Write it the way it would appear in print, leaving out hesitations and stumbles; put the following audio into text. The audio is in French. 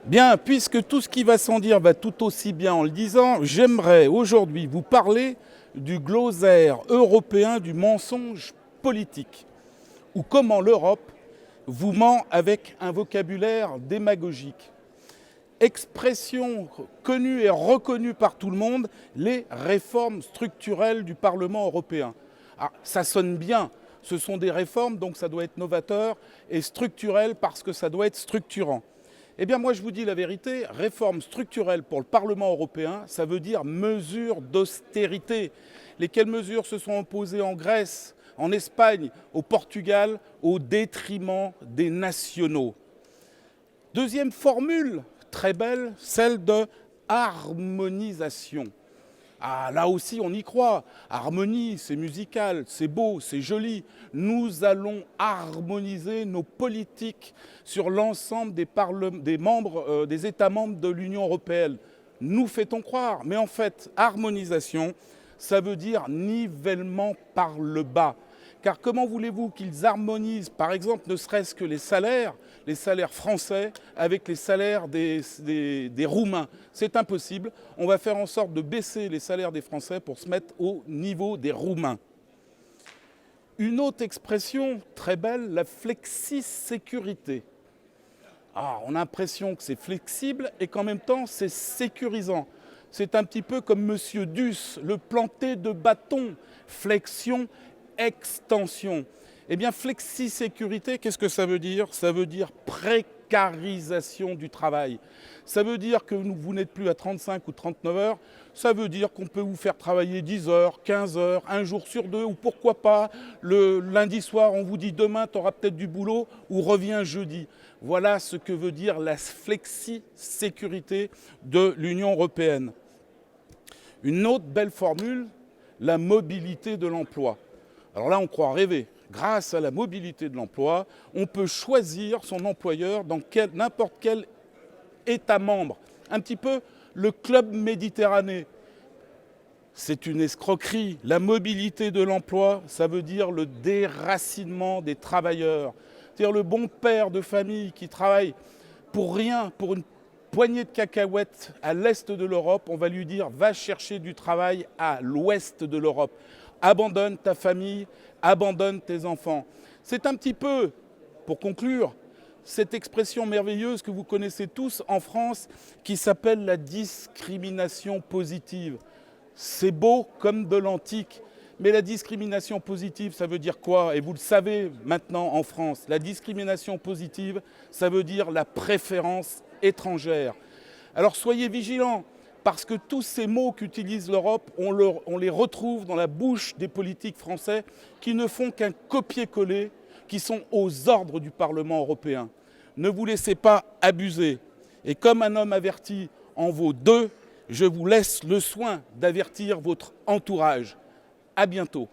Bien, puisque tout ce qui va sans dire va tout aussi bien en le disant, j'aimerais aujourd'hui vous parler du glossaire européen du mensonge politique, ou comment l'Europe vous ment avec un vocabulaire démagogique. Expression connue et reconnue par tout le monde, les réformes structurelles du Parlement européen. Alors, ça sonne bien, ce sont des réformes, donc ça doit être novateur, et structurel parce que ça doit être structurant. Eh bien moi je vous dis la vérité, réforme structurelle pour le Parlement européen, ça veut dire mesures d'austérité. Lesquelles mesures se sont imposées en Grèce, en Espagne, au Portugal, au détriment des nationaux. Deuxième formule, très belle, celle de harmonisation. Ah, là aussi, on y croit. Harmonie, c'est musical, c'est beau, c'est joli. Nous allons harmoniser nos politiques sur l'ensemble des membres, des États membres de l'Union européenne. Nous fait-on croire. Mais en fait, harmonisation, ça veut dire nivellement par le bas. Car comment voulez-vous qu'ils harmonisent, par exemple, ne serait-ce que les salaires français avec les salaires des Roumains? C'est impossible. On va faire en sorte de baisser les salaires des Français pour se mettre au niveau des Roumains. Une autre expression très belle, la flexi-sécurité. Ah, on a l'impression que c'est flexible et qu'en même temps c'est sécurisant. C'est un petit peu comme Monsieur Duss, le planté de bâton, flexion, extension. Eh bien, flexi-sécurité, qu'est-ce que ça veut dire? Ça veut dire précarisation du travail. Ça veut dire que vous n'êtes plus à 35 ou 39 heures. Ça veut dire qu'on peut vous faire travailler 10 heures, 15 heures, un jour sur deux, ou pourquoi pas, le lundi soir, on vous dit demain, tu auras peut-être du boulot, ou reviens jeudi. Voilà ce que veut dire la flexi-sécurité de l'Union européenne. Une autre belle formule, la mobilité de l'emploi. Alors là, on croit rêver. Grâce à la mobilité de l'emploi, on peut choisir son employeur dans n'importe quel État membre. Un petit peu le club Méditerranée. C'est une escroquerie. La mobilité de l'emploi, ça veut dire le déracinement des travailleurs. C'est-à-dire le bon père de famille qui travaille pour rien, pour une poignée de cacahuètes à l'est de l'Europe, on va lui dire va chercher du travail à l'ouest de l'Europe. Abandonne ta famille, abandonne tes enfants. C'est un petit peu, pour conclure, cette expression merveilleuse que vous connaissez tous en France qui s'appelle la discrimination positive. C'est beau comme de l'antique, mais la discrimination positive, ça veut dire quoi? Et vous le savez maintenant en France, la discrimination positive, ça veut dire la préférence étrangère. Alors soyez vigilants, parce que tous ces mots qu'utilise l'Europe, on les retrouve dans la bouche des politiques français qui ne font qu'un copier-coller, qui sont aux ordres du Parlement européen. Ne vous laissez pas abuser. Et comme un homme averti en vaut deux, je vous laisse le soin d'avertir votre entourage. À bientôt.